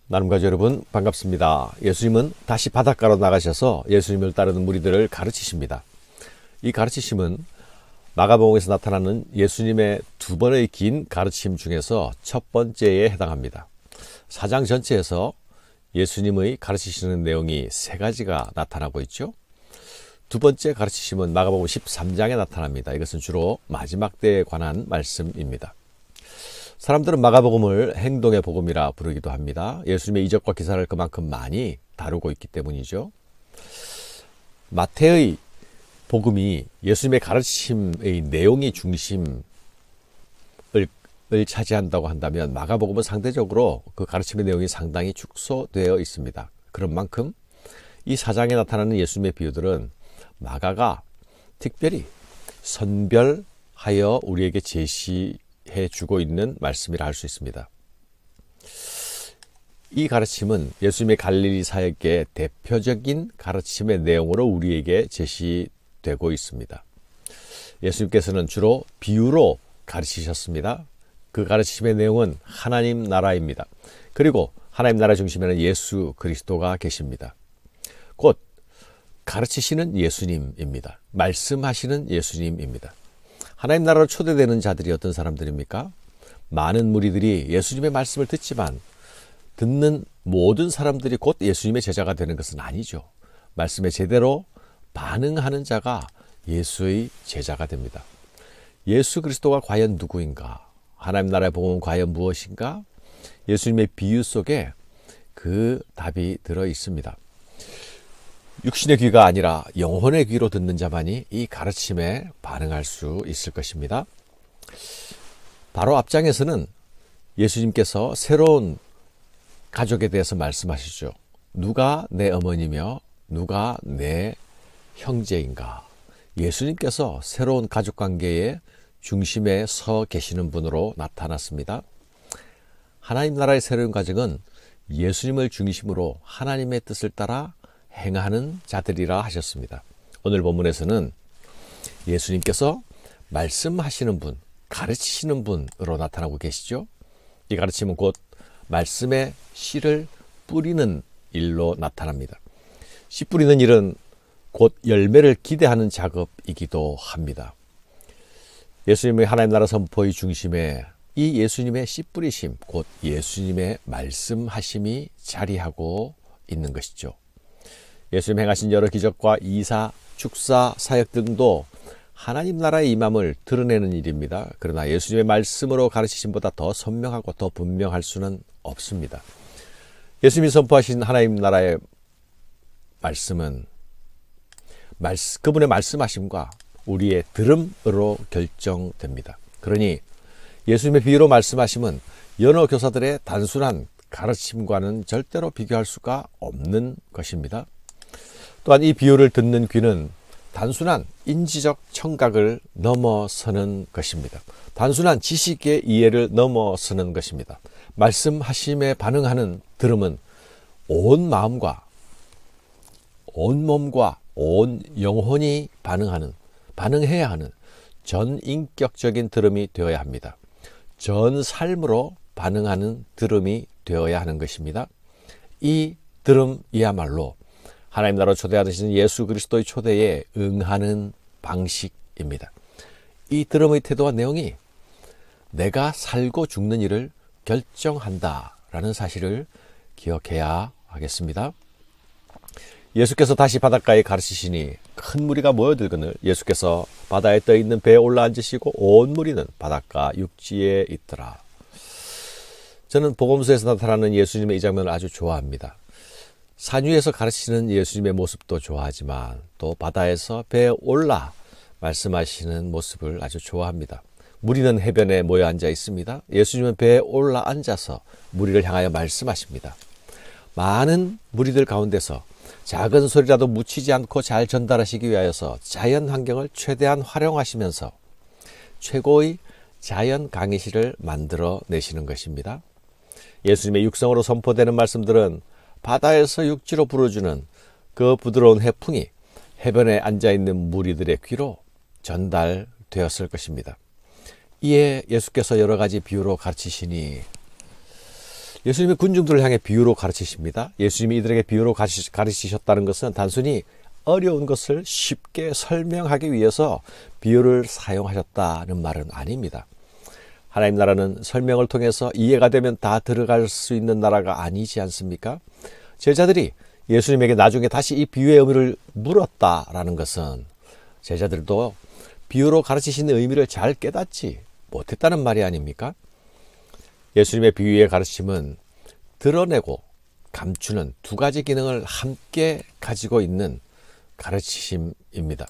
나눔가족 여러분 반갑습니다. 예수님은 다시 바닷가로 나가셔서 예수님을 따르는 무리들을 가르치십니다. 이 가르치심은 마가복음에서 나타나는 예수님의 두 번의 긴 가르침 중에서 첫 번째에 해당합니다. 4장 전체에서 예수님의 가르치시는 내용이 세 가지가 나타나고 있죠. 두 번째 가르치심은 마가복음 13장에 나타납니다. 이것은 주로 마지막 때에 관한 말씀입니다. 사람들은 마가복음을 행동의 복음이라 부르기도 합니다. 예수님의 이적과 기사를 그만큼 많이 다루고 있기 때문이죠. 마태의 복음이 예수님의 가르침의 내용이 중심을 차지한다고 한다면 마가복음은 상대적으로 그 가르침의 내용이 상당히 축소되어 있습니다. 그런 만큼 이 4장에 나타나는 예수님의 비유들은 마가가 특별히 선별하여 우리에게 제시해주고 있는 말씀이라 할 수 있습니다. 이 가르침은 예수님의 갈릴리 사역의 대표적인 가르침의 내용으로 우리에게 제시되고 있습니다. 예수님께서는 주로 비유로 가르치셨습니다. 그 가르침의 내용은 하나님 나라입니다. 그리고 하나님 나라 중심에는 예수 그리스도가 계십니다. 곧 가르치시는 예수님입니다. 말씀하시는 예수님입니다. 하나님 나라로 초대되는 자들이 어떤 사람들입니까? 많은 무리들이 예수님의 말씀을 듣지만 듣는 모든 사람들이 곧 예수님의 제자가 되는 것은 아니죠. 말씀에 제대로 반응하는 자가 예수의 제자가 됩니다. 예수 그리스도가 과연 누구인가? 하나님 나라의 복음은 과연 무엇인가? 예수님의 비유 속에 그 답이 들어 있습니다. 육신의 귀가 아니라 영혼의 귀로 듣는 자만이 이 가르침에 반응할 수 있을 것입니다. 바로 앞장에서는 예수님께서 새로운 가족에 대해서 말씀하시죠. 누가 내 어머니며 누가 내 형제인가? 예수님께서 새로운 가족관계의 중심에 서 계시는 분으로 나타났습니다. 하나님 나라의 새로운 가정은 예수님을 중심으로 하나님의 뜻을 따라 행하는 자들이라 하셨습니다. 오늘 본문에서는 예수님께서 말씀하시는 분, 가르치시는 분으로 나타나고 계시죠. 이 가르침은 곧 말씀의 씨를 뿌리는 일로 나타납니다. 씨 뿌리는 일은 곧 열매를 기대하는 작업이기도 합니다. 예수님의 하나님 나라 선포의 중심에 이 예수님의 씨 뿌리심, 곧 예수님의 말씀하심이 자리하고 있는 것이죠. 예수님 행하신 여러 기적과 이사, 축사, 사역 등도 하나님 나라의 임함을 드러내는 일입니다. 그러나 예수님의 말씀으로 가르치심보다 더 선명하고 더 분명할 수는 없습니다. 예수님이 선포하신 하나님 나라의 말씀은 그분의 말씀하심과 우리의 들음으로 결정됩니다. 그러니 예수님의 비유로 말씀하심은 연어 교사들의 단순한 가르침과는 절대로 비교할 수가 없는 것입니다. 또한 이 비유를 듣는 귀는 단순한 인지적 청각을 넘어서는 것입니다. 단순한 지식의 이해를 넘어서는 것입니다. 말씀하심에 반응하는 들음은 온 마음과 온 몸과 온 영혼이 반응해야 하는 전인격적인 들음이 되어야 합니다. 전 삶으로 반응하는 들음이 되어야 하는 것입니다. 이 들음이야말로 하나님 나라로 초대하시는 예수 그리스도의 초대에 응하는 방식입니다. 이 들음의 태도와 내용이 내가 살고 죽는 일을 결정한다라는 사실을 기억해야 하겠습니다. 예수께서 다시 바닷가에 가르치시니 큰 무리가 모여들거늘 예수께서 바다에 떠있는 배에 올라앉으시고 온 무리는 바닷가 육지에 있더라. 저는 복음서에서 나타나는 예수님의 이 장면을 아주 좋아합니다. 산 위에서 가르치는 예수님의 모습도 좋아하지만 또 바다에서 배에 올라 말씀하시는 모습을 아주 좋아합니다. 무리는 해변에 모여 앉아 있습니다. 예수님은 배에 올라 앉아서 무리를 향하여 말씀하십니다. 많은 무리들 가운데서 작은 소리라도 묻히지 않고 잘 전달하시기 위하여서 자연 환경을 최대한 활용하시면서 최고의 자연 강의실을 만들어 내시는 것입니다. 예수님의 육성으로 선포되는 말씀들은 바다에서 육지로 불어주는 그 부드러운 해풍이 해변에 앉아있는 무리들의 귀로 전달되었을 것입니다. 이에 예수께서 여러 가지 비유로 가르치시니 예수님이 군중들을 향해 비유로 가르치십니다. 예수님이 이들에게 비유로 가르치셨다는 것은 단순히 어려운 것을 쉽게 설명하기 위해서 비유를 사용하셨다는 말은 아닙니다. 하나님 나라는 설명을 통해서 이해가 되면 다 들어갈 수 있는 나라가 아니지 않습니까? 제자들이 예수님에게 나중에 다시 이 비유의 의미를 물었다라는 것은 제자들도 비유로 가르치시는 의미를 잘 깨닫지 못했다는 말이 아닙니까? 예수님의 비유의 가르침은 드러내고 감추는 두 가지 기능을 함께 가지고 있는 가르치심입니다.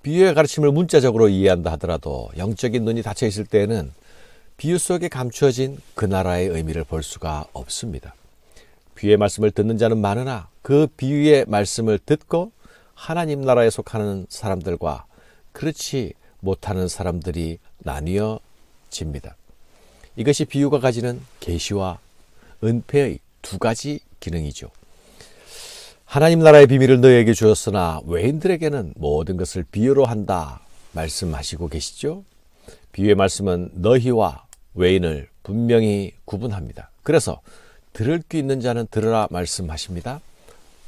비유의 가르침을 문자적으로 이해한다 하더라도 영적인 눈이 닫혀 있을 때에는 비유 속에 감추어진 그 나라의 의미를 볼 수가 없습니다. 비유의 말씀을 듣는 자는 많으나 그 비유의 말씀을 듣고 하나님 나라에 속하는 사람들과 그렇지 못하는 사람들이 나뉘어집니다. 이것이 비유가 가지는 계시와 은폐의 두 가지 기능이죠. 하나님 나라의 비밀을 너희에게 주었으나 외인들에게는 모든 것을 비유로 한다 말씀하시고 계시죠. 비유의 말씀은 너희와 외인을 분명히 구분합니다. 그래서 들을 귀 있는 자는 들으라 말씀하십니다.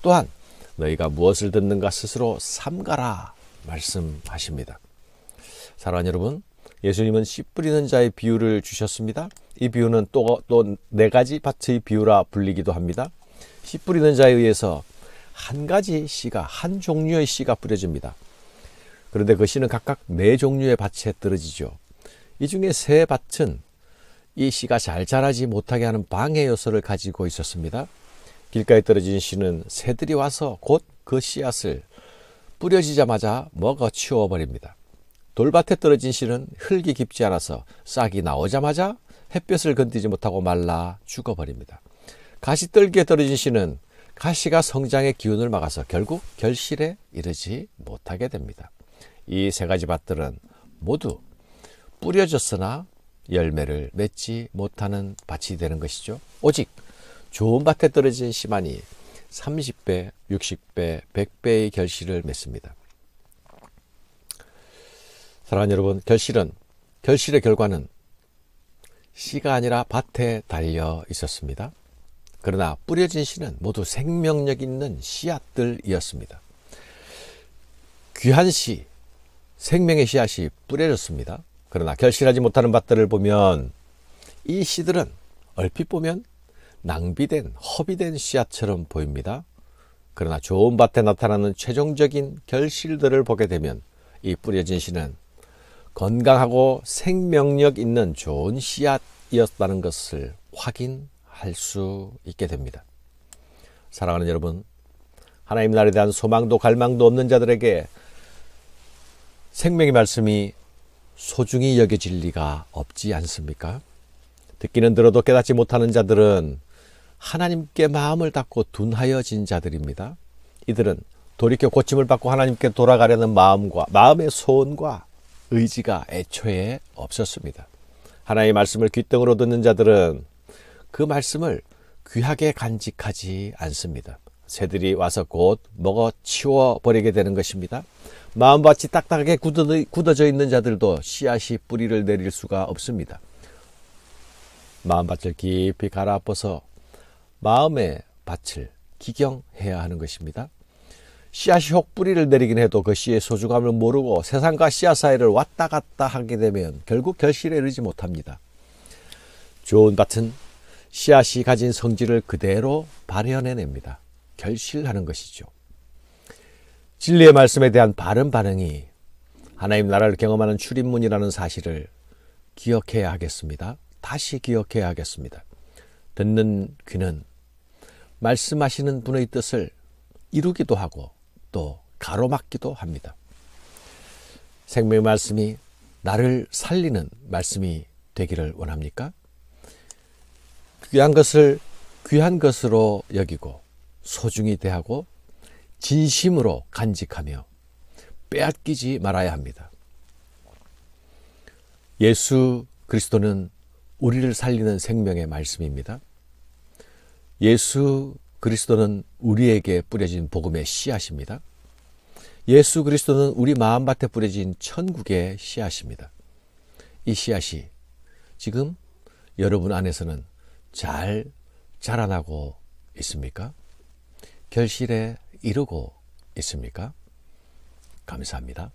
또한 너희가 무엇을 듣는가 스스로 삼가라 말씀하십니다. 사랑하는 여러분, 예수님은 씨 뿌리는 자의 비유를 주셨습니다. 이 비유는 또 네 가지 밭의 비유라 불리기도 합니다. 씨 뿌리는 자에 의해서 한 가지 씨가, 한 종류의 씨가 뿌려집니다. 그런데 그 씨는 각각 네 종류의 밭에 떨어지죠. 이 중에 세 밭은 이 씨가 잘 자라지 못하게 하는 방해 요소를 가지고 있었습니다. 길가에 떨어진 씨는 새들이 와서 곧 그 씨앗을 뿌려지자마자 먹어 치워버립니다. 돌밭에 떨어진 씨는 흙이 깊지 않아서 싹이 나오자마자 햇볕을 건드리지 못하고 말라 죽어버립니다. 가시떨기에 떨어진 씨는 가시가 성장의 기운을 막아서 결국 결실에 이르지 못하게 됩니다. 이 세 가지 밭들은 모두 뿌려졌으나 열매를 맺지 못하는 밭이 되는 것이죠. 오직 좋은 밭에 떨어진 씨만이 30배, 60배, 100배의 결실을 맺습니다. 사랑하는 여러분, 결실의 결과는 씨가 아니라 밭에 달려 있었습니다. 그러나 뿌려진 씨는 모두 생명력 있는 씨앗들이었습니다. 귀한 씨, 생명의 씨앗이 뿌려졌습니다. 그러나 결실하지 못하는 밭들을 보면 이 씨들은 얼핏 보면 낭비된, 허비된 씨앗처럼 보입니다. 그러나 좋은 밭에 나타나는 최종적인 결실들을 보게 되면 이 뿌려진 씨는 건강하고 생명력 있는 좋은 씨앗이었다는 것을 확인할 수 있게 됩니다. 사랑하는 여러분, 하나님 나라에 대한 소망도 갈망도 없는 자들에게 생명의 말씀이 소중히 여겨질 리가 없지 않습니까? 듣기는 들어도 깨닫지 못하는 자들은 하나님께 마음을 닫고 둔하여진 자들입니다. 이들은 돌이켜 고침을 받고 하나님께 돌아가려는 마음의 소원과 의지가 애초에 없었습니다. 하나님의 말씀을 귓등으로 듣는 자들은 그 말씀을 귀하게 간직하지 않습니다. 새들이 와서 곧 먹어 치워버리게 되는 것입니다. 마음밭이 딱딱하게 굳어져 있는 자들도 씨앗이 뿌리를 내릴 수가 없습니다. 마음밭을 깊이 갈아엎어서 마음의 밭을 기경해야 하는 것입니다. 씨앗이 혹 뿌리를 내리긴 해도 그 씨의 소중함을 모르고 세상과 씨앗 사이를 왔다 갔다 하게 되면 결국 결실에 이르지 못합니다. 좋은 밭은 씨앗이 가진 성질을 그대로 발현해냅니다. 결실하는 것이죠. 진리의 말씀에 대한 바른 반응이 하나님 나라를 경험하는 출입문이라는 사실을 기억해야 하겠습니다. 다시 기억해야 하겠습니다. 듣는 귀는 말씀하시는 분의 뜻을 이루기도 하고 또 가로막기도 합니다. 생명의 말씀이 나를 살리는 말씀이 되기를 원합니까? 귀한 것을 귀한 것으로 여기고 소중히 대하고 진심으로 간직하며 빼앗기지 말아야 합니다. 예수 그리스도는 우리를 살리는 생명의 말씀입니다. 예수 그리스도는 우리에게 뿌려진 복음의 씨앗입니다. 예수 그리스도는 우리 마음밭에 뿌려진 천국의 씨앗입니다. 이 씨앗이 지금 여러분 안에서는 잘 자라나고 있습니까? 결실에 이르고 있습니까? 감사합니다.